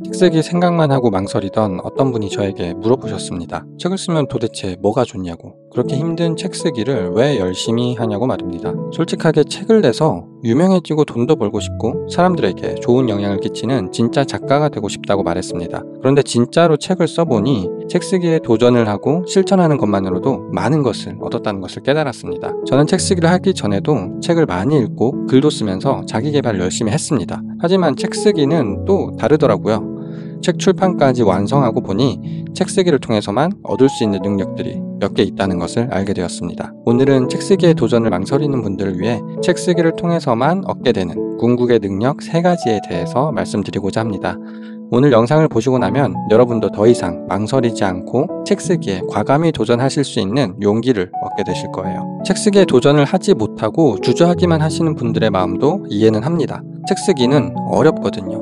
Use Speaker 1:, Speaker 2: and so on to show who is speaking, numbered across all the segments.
Speaker 1: 책 쓰기 생각만 하고 망설이던 어떤 분이 저에게 물어보셨습니다. 책을 쓰면 도대체 뭐가 좋냐고, 그렇게 힘든 책 쓰기를 왜 열심히 하냐고 말입니다. 솔직하게 책을 내서 유명해지고 돈도 벌고 싶고 사람들에게 좋은 영향을 끼치는 진짜 작가가 되고 싶다고 말했습니다. 그런데 진짜로 책을 써보니 책 쓰기에 도전을 하고 실천하는 것만으로도 많은 것을 얻었다는 것을 깨달았습니다. 저는 책 쓰기를 하기 전에도 책을 많이 읽고 글도 쓰면서 자기 개발을 열심히 했습니다. 하지만 책 쓰기는 또 다르더라고요. 책 출판까지 완성하고 보니 책 쓰기를 통해서만 얻을 수 있는 능력들이 몇 개 있다는 것을 알게 되었습니다. 오늘은 책 쓰기에 도전을 망설이는 분들을 위해 책 쓰기를 통해서만 얻게 되는 궁극의 능력 3가지에 대해서 말씀드리고자 합니다. 오늘 영상을 보시고 나면 여러분도 더 이상 망설이지 않고 책 쓰기에 과감히 도전하실 수 있는 용기를 얻게 되실 거예요. 책 쓰기에 도전을 하지 못하고 주저하기만 하시는 분들의 마음도 이해는 합니다. 책 쓰기는 어렵거든요.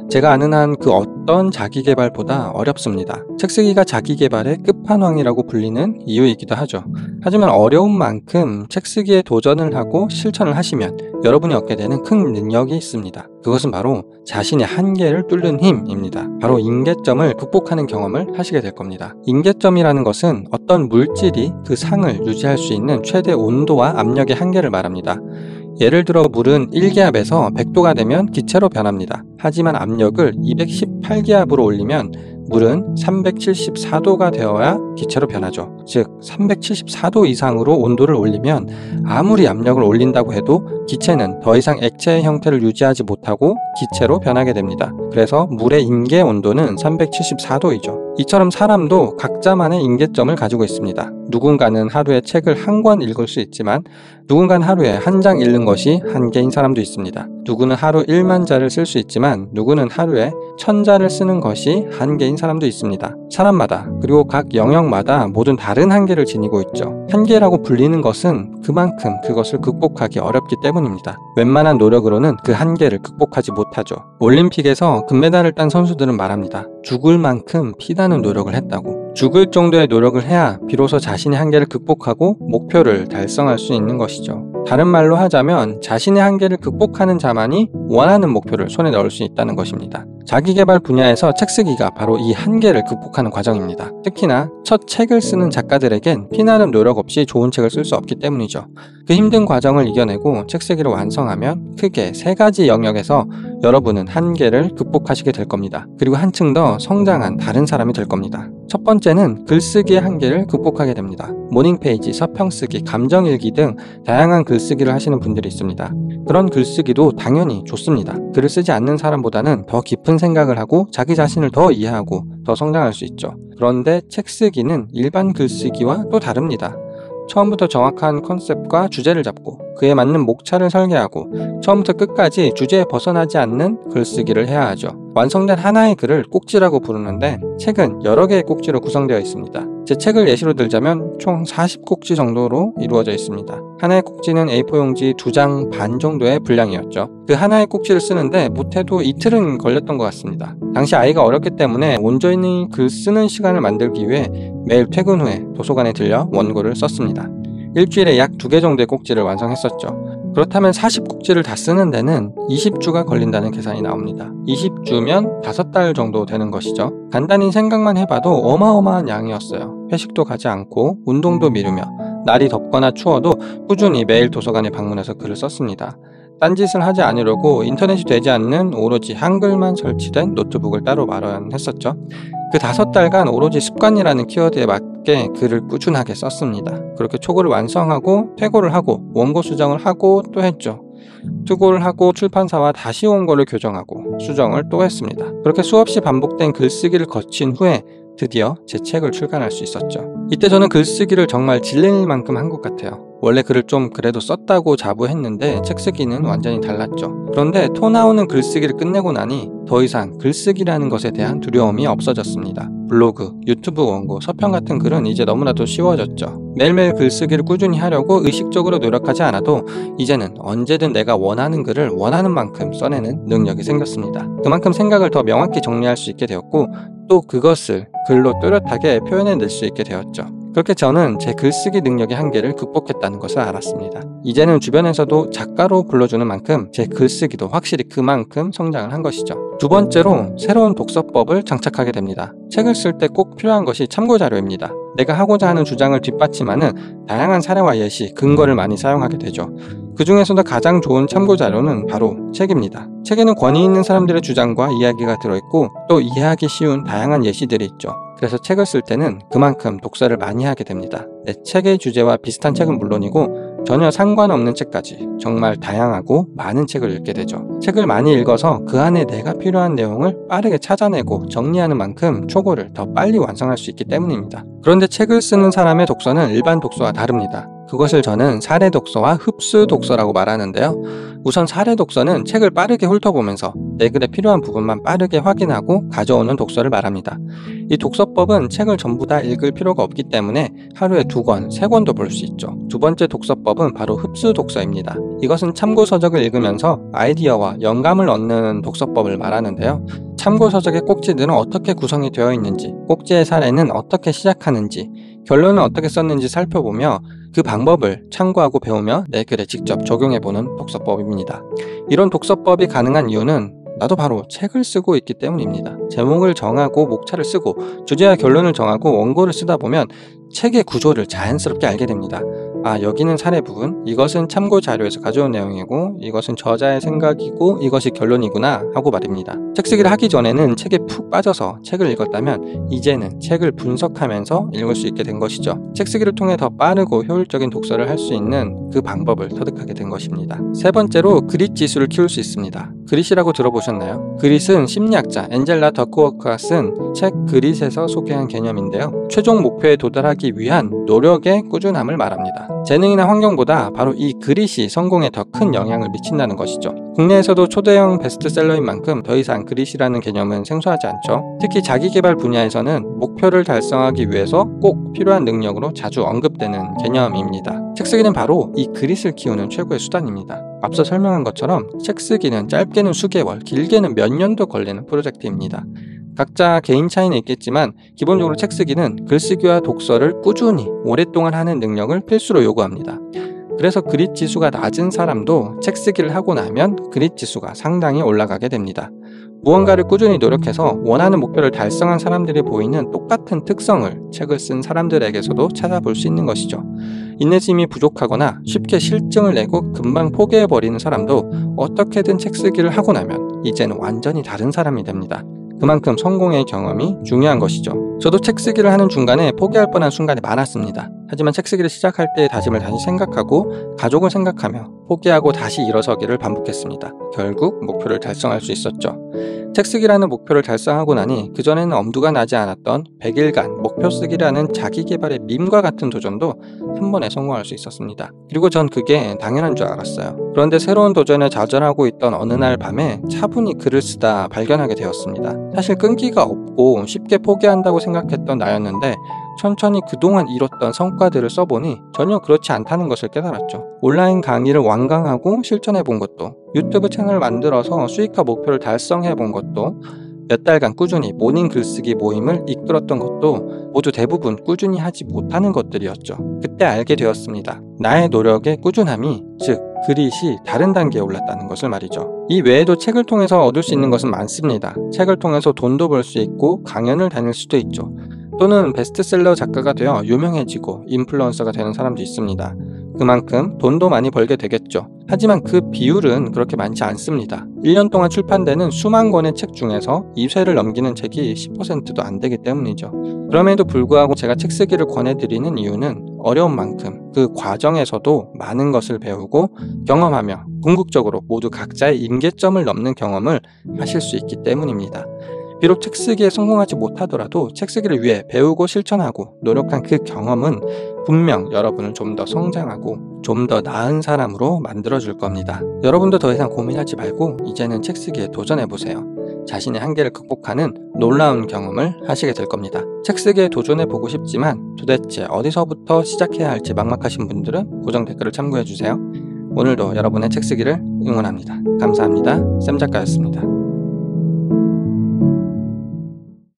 Speaker 1: 제가 아는 한 그 어떤 자기계발보다 어렵습니다. 책 쓰기가 자기계발의 끝판왕이라고 불리는 이유이기도 하죠. 하지만 어려운 만큼 책 쓰기에 도전을 하고 실천을 하시면 여러분이 얻게 되는 큰 능력이 있습니다. 그것은 바로 자신의 한계를 뚫는 힘입니다. 바로 임계점을 극복하는 경험을 하시게 될 겁니다. 임계점이라는 것은 어떤 물질이 그 상을 유지할 수 있는 최대 온도와 압력의 한계를 말합니다. 예를 들어 물은 1기압에서 100도가 되면 기체로 변합니다. 하지만 압력을 218기압으로 올리면 물은 374도가 되어야 기체로 변하죠. 즉 374도 이상으로 온도를 올리면 아무리 압력을 올린다고 해도 기체는 더 이상 액체의 형태를 유지하지 못하고 기체로 변하게 됩니다. 그래서 물의 임계 온도는 374도이죠. 이처럼 사람도 각자만의 임계점을 가지고 있습니다. 누군가는 하루에 책을 한 권 읽을 수 있지만 누군가는 하루에 한 장 읽는 것이 한계인 사람도 있습니다. 누구는 하루 1만 자를 쓸 수 있지만 누구는 하루에 1000자를 쓰는 것이 한계인 사람도 있습니다. 사람마다 그리고 각 영역마다 모든 다른 한계를 지니고 있죠. 한계라고 불리는 것은 그만큼 그것을 극복하기 어렵기 때문입니다. 웬만한 노력으로는 그 한계를 극복하지 못하죠. 올림픽에서 금메달을 딴 선수들은 말합니다. 죽을 만큼 피나는 노력을 했다고. 죽을 정도의 노력을 해야 비로소 자신의 한계를 극복하고 목표를 달성할 수 있는 것이죠. 다른 말로 하자면 자신의 한계를 극복하는 자만이 원하는 목표를 손에 넣을 수 있다는 것입니다. 자기계발 분야에서 책 쓰기가 바로 이 한계를 극복하는 과정입니다. 특히나 첫 책을 쓰는 작가들에겐 피나는 노력 없이 좋은 책을 쓸 수 없기 때문이죠. 그 힘든 과정을 이겨내고 책 쓰기를 완성하면 크게 3가지 영역에서 여러분은 한계를 극복하시게 될 겁니다. 그리고 한층 더 성장한 다른 사람이 될 겁니다. 첫 번째는 글쓰기의 한계를 극복하게 됩니다. 모닝페이지, 서평쓰기, 감정일기 등 다양한 글쓰기를 하시는 분들이 있습니다. 그런 글쓰기도 당연히 좋습니다. 글을 쓰지 않는 사람보다는 더 깊은 생각을 하고 자기 자신을 더 이해하고 더 성장할 수 있죠. 그런데 책 쓰기는 일반 글쓰기와 또 다릅니다. 처음부터 정확한 컨셉과 주제를 잡고 그에 맞는 목차를 설계하고 처음부터 끝까지 주제에 벗어나지 않는 글쓰기를 해야 하죠. 완성된 하나의 글을 꼭지라고 부르는데 책은 여러 개의 꼭지로 구성되어 있습니다. 제 책을 예시로 들자면 총 40꼭지 정도로 이루어져 있습니다. 하나의 꼭지는 A4 용지 2장 반 정도의 분량이었죠. 그 하나의 꼭지를 쓰는데 못해도 이틀은 걸렸던 것 같습니다. 당시 아이가 어렸기 때문에 온전히 글 쓰는 시간을 만들기 위해 매일 퇴근 후에 도서관에 들려 원고를 썼습니다. 일주일에 약 2개 정도의 꼭지를 완성했었죠. 그렇다면 40꼭지를 다 쓰는 데는 20주가 걸린다는 계산이 나옵니다. 20주면 5달 정도 되는 것이죠. 간단히 생각만 해봐도 어마어마한 양이었어요. 회식도 가지 않고 운동도 미루며 날이 덥거나 추워도 꾸준히 매일 도서관에 방문해서 글을 썼습니다. 딴짓을 하지 않으려고 인터넷이 되지 않는 오로지 한글만 설치된 노트북을 따로 마련했었죠. 그 5달간 오로지 습관이라는 키워드에 맞게 글을 꾸준하게 썼습니다. 그렇게 초고를 완성하고 퇴고를 하고 원고 수정을 하고 또 했죠. 투고를 하고 출판사와 다시 원고를 교정하고 수정을 또 했습니다. 그렇게 수없이 반복된 글쓰기를 거친 후에 드디어 제 책을 출간할 수 있었죠. 이때 저는 글쓰기를 정말 질릴 만큼 한 것 같아요. 원래 글을 좀 그래도 썼다고 자부했는데 책 쓰기는 완전히 달랐죠. 그런데 토 나오는 글쓰기를 끝내고 나니 더 이상 글쓰기라는 것에 대한 두려움이 없어졌습니다. 블로그, 유튜브 원고, 서평 같은 글은 이제 너무나도 쉬워졌죠. 매일매일 글쓰기를 꾸준히 하려고 의식적으로 노력하지 않아도 이제는 언제든 내가 원하는 글을 원하는 만큼 써내는 능력이 생겼습니다. 그만큼 생각을 더 명확히 정리할 수 있게 되었고 또 그것을 글로 또렷하게 표현해낼 수 있게 되었죠. 그렇게 저는 제 글쓰기 능력의 한계를 극복했다는 것을 알았습니다. 이제는 주변에서도 작가로 불러주는 만큼 제 글쓰기도 확실히 그만큼 성장을 한 것이죠. 두 번째로 새로운 독서법을 장착하게 됩니다. 책을 쓸 때 꼭 필요한 것이 참고자료입니다. 내가 하고자 하는 주장을 뒷받침하는 다양한 사례와 예시, 근거를 많이 사용하게 되죠. 그 중에서도 가장 좋은 참고자료는 바로 책입니다. 책에는 권위 있는 사람들의 주장과 이야기가 들어있고 또 이해하기 쉬운 다양한 예시들이 있죠. 그래서 책을 쓸 때는 그만큼 독서를 많이 하게 됩니다. 내 책의 주제와 비슷한 책은 물론이고 전혀 상관없는 책까지 정말 다양하고 많은 책을 읽게 되죠. 책을 많이 읽어서 그 안에 내가 필요한 내용을 빠르게 찾아내고 정리하는 만큼 초고를 더 빨리 완성할 수 있기 때문입니다. 그런데 책을 쓰는 사람의 독서는 일반 독서와 다릅니다. 그것을 저는 사례 독서와 흡수 독서라고 말하는데요. 우선 사례 독서는 책을 빠르게 훑어보면서 내 글에 필요한 부분만 빠르게 확인하고 가져오는 독서를 말합니다. 이 독서법은 책을 전부 다 읽을 필요가 없기 때문에 하루에 2권, 3권도 볼 수 있죠. 두 번째 독서법은 바로 흡수 독서입니다. 이것은 참고 서적을 읽으면서 아이디어와 영감을 얻는 독서법을 말하는데요. 참고 서적의 꼭지들은 어떻게 구성이 되어 있는지, 꼭지의 사례는 어떻게 시작하는지, 결론은 어떻게 썼는지 살펴보며 그 방법을 참고하고 배우며 내 글에 직접 적용해보는 독서법입니다. 이런 독서법이 가능한 이유는 나도 바로 책을 쓰고 있기 때문입니다. 제목을 정하고 목차를 쓰고 주제와 결론을 정하고 원고를 쓰다 보면 책의 구조를 자연스럽게 알게 됩니다. 아, 여기는 사례 부분, 이것은 참고 자료에서 가져온 내용이고 이것은 저자의 생각이고 이것이 결론이구나 하고 말입니다. 책 쓰기를 하기 전에는 책에 푹 빠져서 책을 읽었다면 이제는 책을 분석하면서 읽을 수 있게 된 것이죠. 책 쓰기를 통해 더 빠르고 효율적인 독서를 할 수 있는 그 방법을 터득하게 된 것입니다. 세 번째로 그릿 지수를 키울 수 있습니다. 그릿이라고 들어보셨나요? 그릿은 심리학자 엔젤라 더크워크가 쓴 책 그릿에서 소개한 개념인데요. 최종 목표에 도달하기 위한 노력의 꾸준함을 말합니다. 재능이나 환경보다 바로 이 그릿이 성공에 더 큰 영향을 미친다는 것이죠. 국내에서도 초대형 베스트셀러인 만큼 더 이상 그릿이라는 개념은 생소하지 않죠. 특히 자기개발 분야에서는 목표를 달성하기 위해서 꼭 필요한 능력으로 자주 언급되는 개념입니다. 책 쓰기는 바로 이 그릿을 키우는 최고의 수단입니다. 앞서 설명한 것처럼 책 쓰기는 짧게는 수개월, 길게는 몇 년도 걸리는 프로젝트입니다. 각자 개인 차이는 있겠지만 기본적으로 책 쓰기는 글쓰기와 독서를 꾸준히 오랫동안 하는 능력을 필수로 요구합니다. 그래서 그릿 지수가 낮은 사람도 책 쓰기를 하고 나면 그릿 지수가 상당히 올라가게 됩니다. 무언가를 꾸준히 노력해서 원하는 목표를 달성한 사람들이 보이는 똑같은 특성을 책을 쓴 사람들에게서도 찾아볼 수 있는 것이죠. 인내심이 부족하거나 쉽게 실증을 내고 금방 포기해버리는 사람도 어떻게든 책 쓰기를 하고 나면 이제는 완전히 다른 사람이 됩니다. 그만큼 성공의 경험이 중요한 것이죠. 저도 책 쓰기를 하는 중간에 포기할 뻔한 순간이 많았습니다. 하지만 책 쓰기를 시작할 때의 다짐을 다시 생각하고 가족을 생각하며 포기하고 다시 일어서기를 반복했습니다. 결국 목표를 달성할 수 있었죠. 책 쓰기라는 목표를 달성하고 나니 그전에는 엄두가 나지 않았던 100일간 목표 쓰기라는 자기개발의 밈과 같은 도전도 한 번에 성공할 수 있었습니다. 그리고 전 그게 당연한 줄 알았어요. 그런데 새로운 도전에 좌절하고 있던 어느 날 밤에 차분히 글을 쓰다 발견하게 되었습니다. 사실 끈기가 없고 쉽게 포기한다고 생각했던 나였는데 천천히 그동안 이뤘던 성과들을 써보니 전혀 그렇지 않다는 것을 깨달았죠. 온라인 강의를 완강하고 실천해본 것도, 유튜브 채널을 만들어서 수익화 목표를 달성해본 것도, 몇 달간 꾸준히 모닝 글쓰기 모임을 이끌었던 것도 모두 대부분 꾸준히 하지 못하는 것들이었죠. 그때 알게 되었습니다. 나의 노력의 꾸준함이, 즉 그릿이 다른 단계에 올랐다는 것을 말이죠. 이 외에도 책을 통해서 얻을 수 있는 것은 많습니다. 책을 통해서 돈도 벌 수 있고 강연을 다닐 수도 있죠. 또는 베스트셀러 작가가 되어 유명해지고 인플루언서가 되는 사람도 있습니다. 그만큼 돈도 많이 벌게 되겠죠. 하지만 그 비율은 그렇게 많지 않습니다. 1년 동안 출판되는 수만 권의 책 중에서 2쇄를 넘기는 책이 10%도 안 되기 때문이죠. 그럼에도 불구하고 제가 책 쓰기를 권해드리는 이유는 어려운 만큼 그 과정에서도 많은 것을 배우고 경험하며 궁극적으로 모두 각자의 임계점을 넘는 경험을 하실 수 있기 때문입니다. 비록 책 쓰기에 성공하지 못하더라도 책 쓰기를 위해 배우고 실천하고 노력한 그 경험은 분명 여러분을 좀 더 성장하고 좀 더 나은 사람으로 만들어줄 겁니다. 여러분도 더 이상 고민하지 말고 이제는 책 쓰기에 도전해보세요. 자신의 한계를 극복하는 놀라운 경험을 하시게 될 겁니다. 책 쓰기에 도전해보고 싶지만 도대체 어디서부터 시작해야 할지 막막하신 분들은 고정 댓글을 참고해주세요. 오늘도 여러분의 책 쓰기를 응원합니다. 감사합니다. 쌤 작가였습니다.